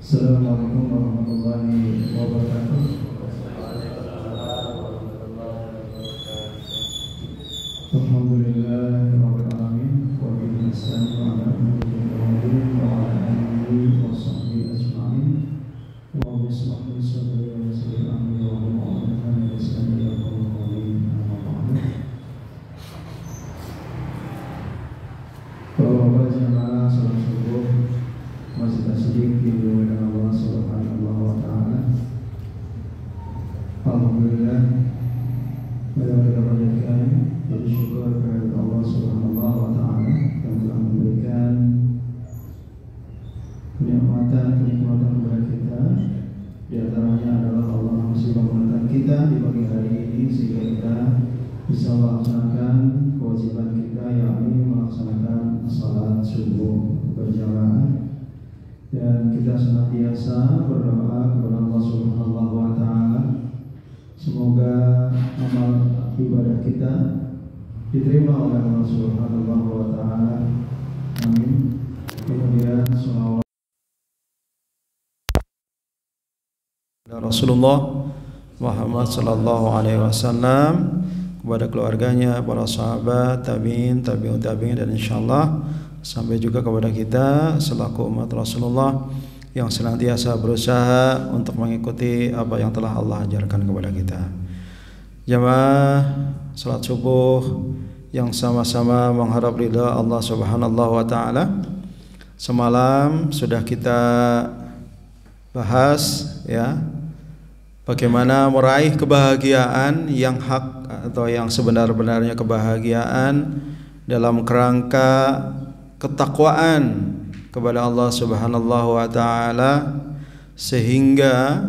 Assalamualaikum warahmatullahi wabarakatuh. Alhamdulillahirabbil alamin wa bihi nasta'inu ala umuri wa ala alihi wa sahbihi ajma'in. Wa bismillahi sadri wa yassir amri wa mu'aminatan lisani yaqulu qawli amma ba'du. Bapak-bapak jamaah salat subuh masjid As-Siddiq dimuliakan Allah Subhanahu wa taala. Alhamdulillah, kita panjatkan puji syukur kepada Allah Subhanahu wa taala yang telah memberikan kenikmatan kepada kita. Di antaranya adalah Allah masih membangunkan kita di pagi hari ini sehingga kita bisa melaksanakan kewajiban kita, yakni melaksanakan salat subuh berjamaah. Dan kita senantiasa berdoa kepada Allah Subhanahu wa taala semoga amal ibadah kita diterima oleh Allah Subhanahu wa taala. Amin. Kemudian salawat Rasulullah Muhammad sallallahu alaihi wasallam, kepada keluarganya, para sahabat, tabi'in, tabi'ut tabi'in, dan insyaallah sampai juga kepada kita selaku umat Rasulullah yang senantiasa berusaha untuk mengikuti apa yang telah Allah ajarkan kepada kita. Jamaah salat subuh yang sama-sama mengharap ridha Allah Subhanahu wa taala. Semalam sudah kita bahas ya, bagaimana meraih kebahagiaan yang hak atau yang sebenar-benarnya kebahagiaan dalam kerangka ketakwaan kepada Allah Subhanahu wa taala, sehingga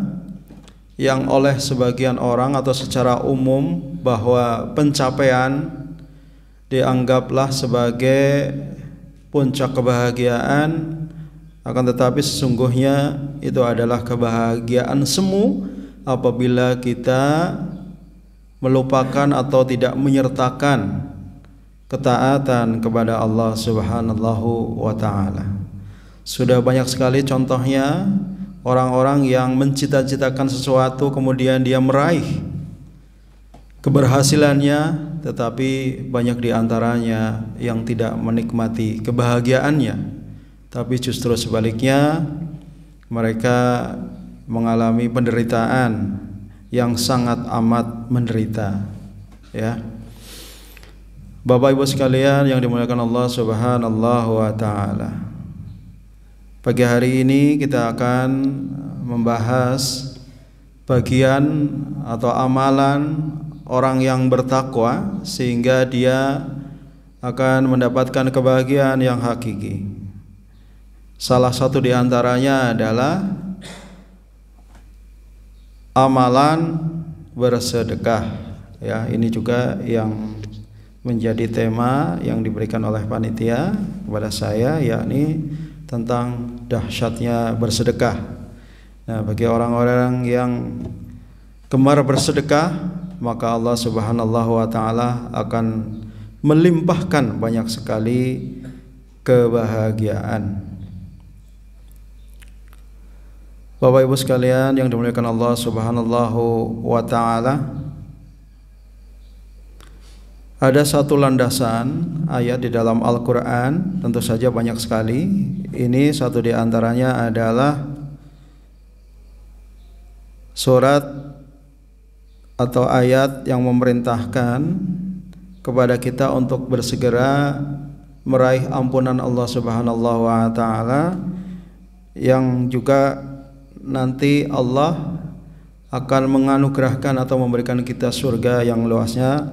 yang oleh sebagian orang atau secara umum bahwa pencapaian dianggaplah sebagai puncak kebahagiaan, akan tetapi sesungguhnya itu adalah kebahagiaan semu apabila kita melupakan atau tidak menyertakan ketaatan kepada Allah Subhanahu wa taala. Sudah banyak sekali contohnya orang-orang yang mencita-citakan sesuatu kemudian dia meraih keberhasilannya, tetapi banyak di antaranya yang tidak menikmati kebahagiaannya, tapi justru sebaliknya mereka mengalami penderitaan yang sangat amat menderita ya. Bapak Ibu sekalian yang dimuliakan Allah Subhanahu wa taala. Pagi hari ini kita akan membahas bagian atau amalan orang yang bertakwa sehingga dia akan mendapatkan kebahagiaan yang hakiki. Salah satu di antaranya adalah amalan bersedekah ya. Ini juga yang menjadi tema yang diberikan oleh panitia kepada saya, yakni tentang dahsyatnya bersedekah. Nah, bagi orang-orang yang gemar bersedekah, maka Allah Subhanahu wa taala akan melimpahkan banyak sekali kebahagiaan. Bapak Ibu sekalian yang dimuliakan Allah Subhanahu wa taala, ada satu landasan ayat di dalam Al-Quran, tentu saja banyak sekali. Ini satu di antaranya adalah surat atau ayat yang memerintahkan kepada kita untuk bersegera meraih ampunan Allah Subhanahu wa taala, yang juga nanti Allah akan menganugerahkan atau memberikan kita surga yang luasnya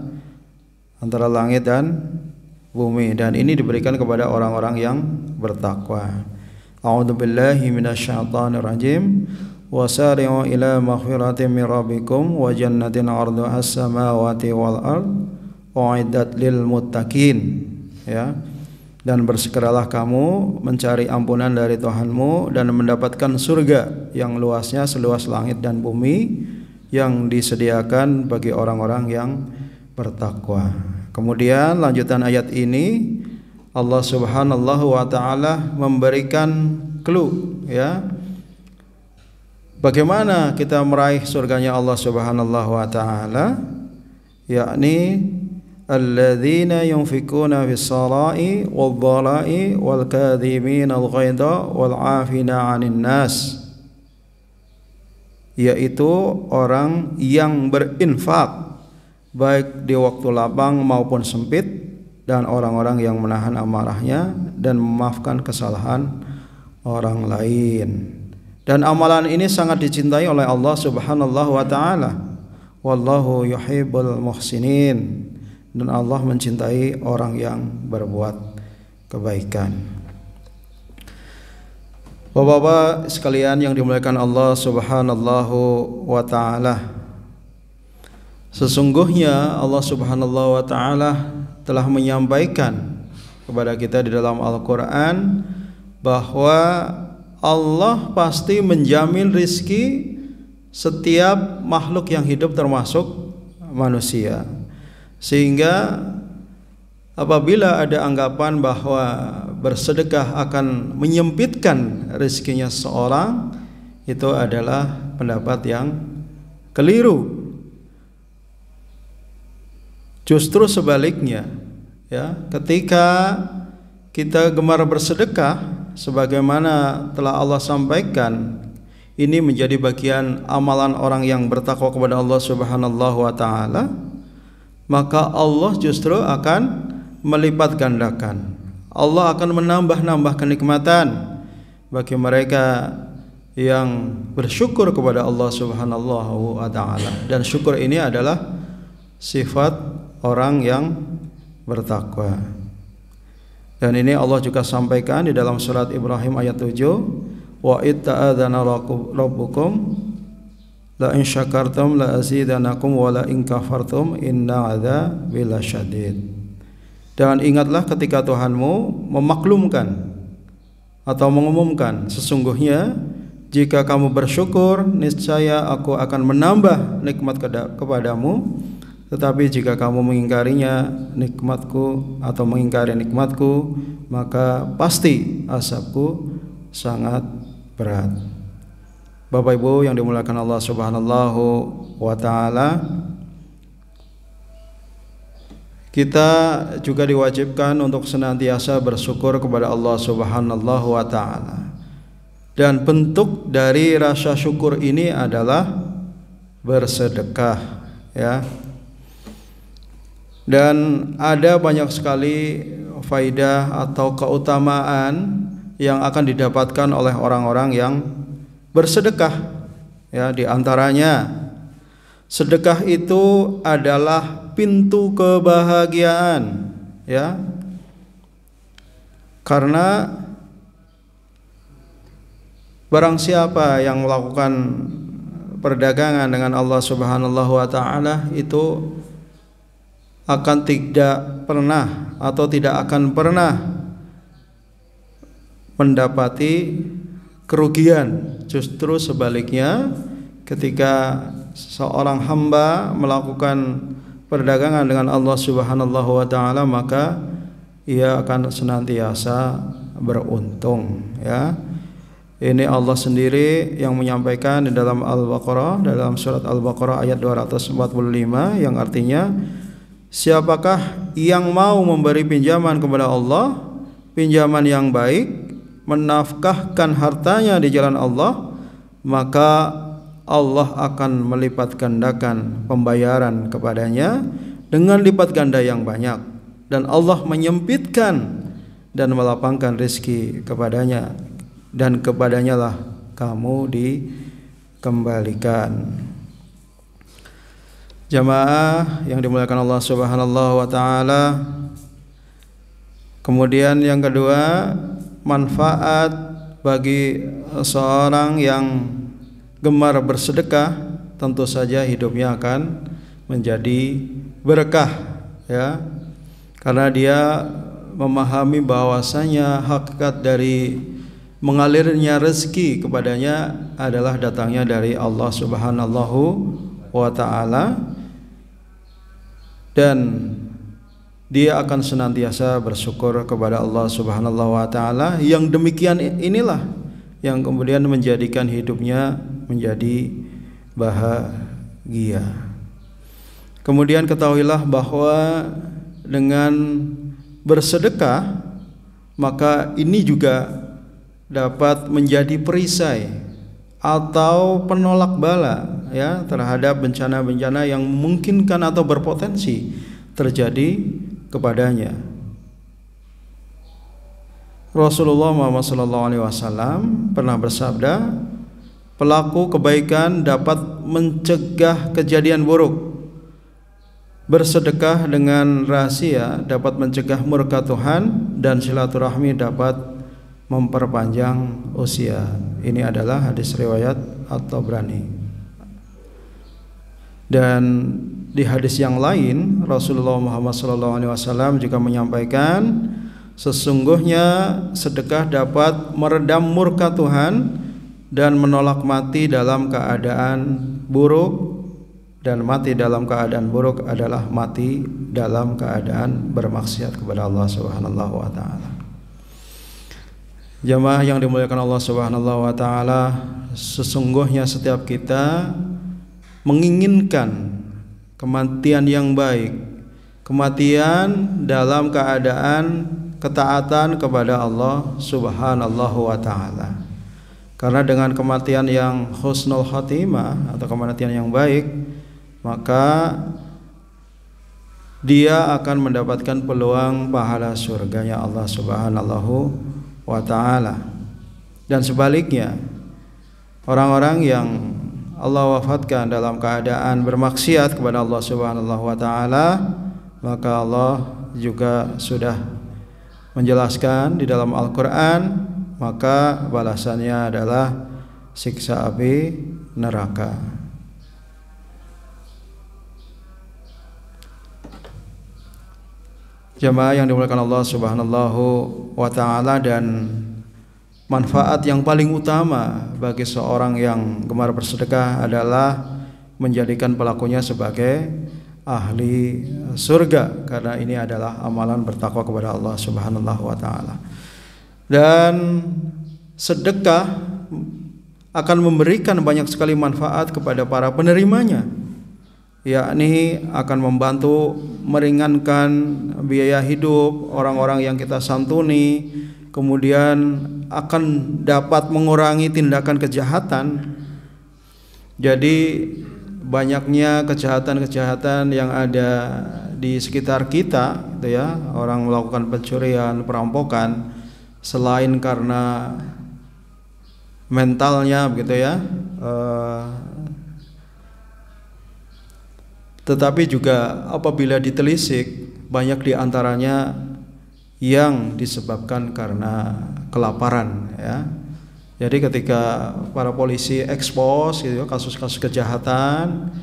antara langit dan bumi, dan ini diberikan kepada orang-orang yang bertakwa. A'udzubillahi minasyaitonirrajim. Wasari'u ila maghfiratin min rabbikum wa jannatin 'arduha as-samawati wal ard u'iddat lil muttaqin ya. Dan bersegeralah kamu mencari ampunan dari Tuhanmu dan mendapatkan surga yang luasnya seluas langit dan bumi, yang disediakan bagi orang-orang yang bertakwa. Kemudian lanjutan ayat ini Allah Subhanahu wa taala memberikan clue ya, Bagaimana kita meraih surganya Allah Subhanahu wa taala? Yakni alladzina yunfikuna fis-sarai wad-dharai wal kadhimina al-ghaidha wal 'afina 'anil nas, yaitu orang yang berinfak baik di waktu lapang maupun sempit, dan orang-orang yang menahan amarahnya dan memaafkan kesalahan orang lain. Dan amalan ini sangat dicintai oleh Allah Subhanahu wa taala. Wallahu yuhibbul muhsinin. Dan Allah mencintai orang yang berbuat kebaikan. Bapak-bapak sekalian yang dimuliakan Allah Subhanahu wa taala, sesungguhnya Allah Subhanahu wa taala telah menyampaikan kepada kita di dalam Al-Qur'an bahwa Allah pasti menjamin rizki setiap makhluk yang hidup termasuk manusia. Sehingga apabila ada anggapan bahwa bersedekah akan menyempitkan rezekinya seorang, itu adalah pendapat yang keliru. Justru sebaliknya, ya, ketika kita gemar bersedekah sebagaimana telah Allah sampaikan, ini menjadi bagian amalan orang yang bertakwa kepada Allah Subhanahu wa taala, maka Allah justru akan melipat gandakan. Allah akan menambah kenikmatan bagi mereka yang bersyukur kepada Allah Subhanahu wa taala. Dan syukur ini adalah sifat orang yang bertakwa. Dan ini Allah juga sampaikan di dalam surat Ibrahim ayat 7, wa itta'adzana rabbukum la in syakartum la azidanakum wa la in kafartum inna adzabi lasyadid. Dan ingatlah ketika Tuhanmu memaklumkan atau mengumumkan, sesungguhnya jika kamu bersyukur niscaya aku akan menambah nikmat kepadamu, tetapi jika kamu mengingkarinya nikmatku atau mengingkari nikmatku, maka pasti azabku sangat berat. Bapak Ibu yang dimuliakan Allah Subhanahu wa taala, kita juga diwajibkan untuk senantiasa bersyukur kepada Allah Subhanahu wa taala. Dan bentuk dari rasa syukur ini adalah bersedekah, ya. Dan ada banyak sekali faidah atau keutamaan yang akan didapatkan oleh orang-orang yang bersedekah, ya. Di antaranya, sedekah itu adalah pintu kebahagiaan, ya. Karena barang siapa yang melakukan perdagangan dengan Allah Subhanahu wa taala itu akan tidak pernah atau tidak akan pernah mendapati kerugian. Justru sebaliknya, ketika seorang hamba melakukan perdagangan dengan Allah Subhanahu wa taala, maka ia akan senantiasa beruntung, ya. Ini Allah sendiri yang menyampaikan di dalam Al-Baqarah, dalam surat Al-Baqarah ayat 245, yang artinya, siapakah yang mau memberi pinjaman kepada Allah, pinjaman yang baik, menafkahkan hartanya di jalan Allah, maka Allah akan melipat gandakan pembayaran kepadanya dengan lipat ganda yang banyak, dan Allah menyempitkan dan melapangkan rezeki kepadanya, dan kepadanya lah kamu dikembalikan. Jamaah yang dimuliakan Allah Subhanahu wa taala, kemudian yang kedua, manfaat bagi seorang yang gemar bersedekah, tentu saja hidupnya akan menjadi berkah, ya. Karena dia memahami bahwasanya hakikat dari mengalirnya rezeki kepadanya adalah datangnya dari Allah Subhanahu wa taala, dan dia akan senantiasa bersyukur kepada Allah Subhanahu wa taala. Yang demikian inilah yang kemudian menjadikan hidupnya menjadi bahagia. Kemudian ketahuilah bahwa dengan bersedekah maka ini juga dapat menjadi perisai atau penolak bala ya terhadap bencana-bencana yang memungkinkan atau berpotensi terjadi kepadanya. Rasulullah Muhammad SAW pernah bersabda, pelaku kebaikan dapat mencegah kejadian buruk. Bersedekah dengan rahasia dapat mencegah murka Tuhan, dan silaturahmi dapat memperpanjang usia. Ini adalah hadis riwayat At-Tabrani. Dan di hadis yang lain Rasulullah Muhammad SAW juga menyampaikan, sesungguhnya sedekah dapat meredam murka Tuhan dan menolak mati dalam keadaan buruk, dan mati dalam keadaan buruk adalah mati dalam keadaan bermaksiat kepada Allah Subhanahu wa taala. Jamaah yang dimuliakan Allah Subhanahu wa taala, sesungguhnya setiap kita menginginkan kematian yang baik, kematian dalam keadaan ketaatan kepada Allah Subhanahu wa taala. Karena dengan kematian yang husnul khatimah atau kematian yang baik, maka dia akan mendapatkan peluang pahala surganya Allah Subhanahu wa ta'ala. Dan sebaliknya, orang-orang yang Allah wafatkan dalam keadaan bermaksiat kepada Allah Subhanahu wa ta'ala, maka Allah juga sudah menjelaskan di dalam Al-Quran, maka balasannya adalah siksa api neraka. Jamaah yang dimuliakan Allah Subhanahu wa ta'ala, dan manfaat yang paling utama bagi seorang yang gemar bersedekah adalah menjadikan pelakunya sebagai ahli surga, karena ini adalah amalan bertakwa kepada Allah Subhanahu wa ta'ala. Dan sedekah akan memberikan banyak sekali manfaat kepada para penerimanya, yakni akan membantu meringankan biaya hidup orang-orang yang kita santuni, kemudian akan dapat mengurangi tindakan kejahatan. Jadi banyaknya kejahatan-kejahatan yang ada di sekitar kita, gitu ya, orang melakukan pencurian, perampokan, selain karena mentalnya, begitu ya, tetapi juga apabila ditelisik, banyak diantaranya yang disebabkan karena kelaparan ya. Jadi ketika para polisi ekspos gitu, kasus-kasus kejahatan,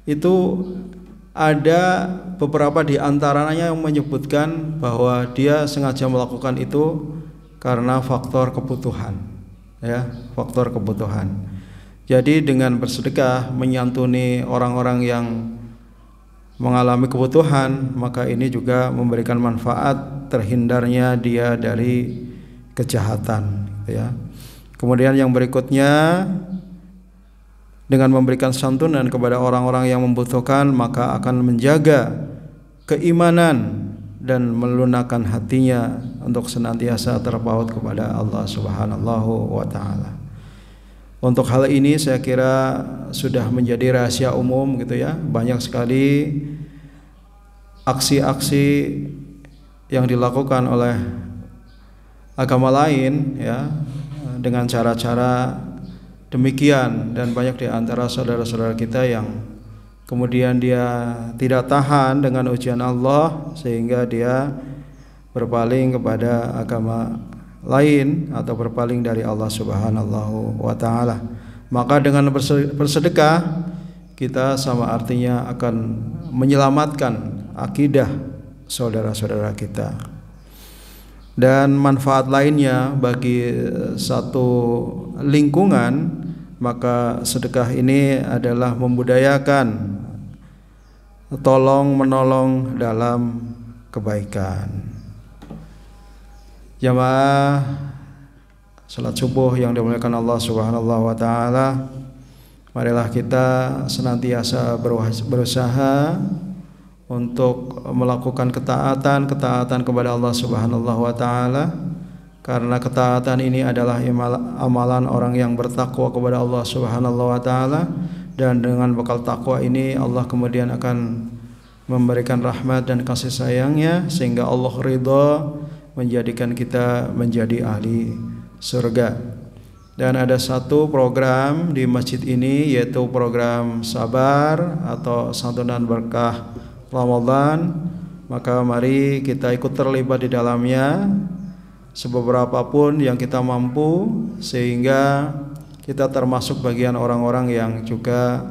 itu ada beberapa diantaranya yang menyebutkan bahwa dia sengaja melakukan itu karena faktor kebutuhan ya, faktor kebutuhan. Jadi dengan bersedekah menyantuni orang-orang yang mengalami kebutuhan, maka ini juga memberikan manfaat terhindarnya dia dari kejahatan ya. Kemudian yang berikutnya, dengan memberikan santunan kepada orang-orang yang membutuhkan, maka akan menjaga keimanan dan melunakkan hatinya untuk senantiasa terpaut kepada Allah Subhanahu wa ta'ala. Untuk hal ini saya kira sudah menjadi rahasia umum gitu ya. Banyak sekali aksi-aksi yang dilakukan oleh agama lain ya, dengan cara-cara demikian, dan banyak di antara saudara-saudara kita yang kemudian dia tidak tahan dengan ujian Allah sehingga dia berpaling kepada agama lain atau berpaling dari Allah Subhanahu wa ta'ala. Maka dengan bersedekah kita sama artinya akan menyelamatkan akidah saudara-saudara kita. Dan manfaat lainnya bagi satu lingkungan, maka sedekah ini adalah membudayakan tolong menolong dalam kebaikan. Jamaah salat subuh yang dimuliakan Allah Subhanahu wa ta'ala, Marilah kita senantiasa berusaha untuk melakukan ketaatan kepada Allah Subhanahu wa taala, karena ketaatan ini adalah amalan orang yang bertakwa kepada Allah Subhanahu wa taala, dan dengan bekal takwa ini Allah kemudian akan memberikan rahmat dan kasih sayangnya sehingga Allah ridha menjadikan kita menjadi ahli surga. Dan ada satu program di masjid ini, yaitu program sabar atau santunan berkah Ramadan. Maka mari kita ikut terlibat di dalamnya seberapa pun yang kita mampu, sehingga kita termasuk bagian orang-orang yang juga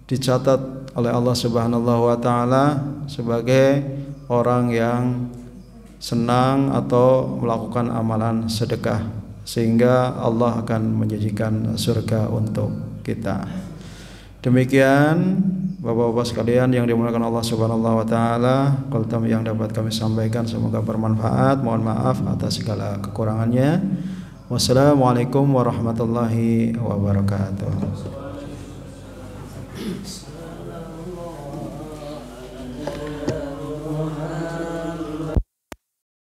dicatat oleh Allah Subhanahu wa taala sebagai orang yang senang atau melakukan amalan sedekah, sehingga Allah akan menjanjikan surga untuk kita. Demikian Bapak-bapak sekalian yang dimuliakan Allah Subhanahu wa taala, kultum yang dapat kami sampaikan semoga bermanfaat. Mohon maaf atas segala kekurangannya. Wassalamualaikum warahmatullahi wabarakatuh.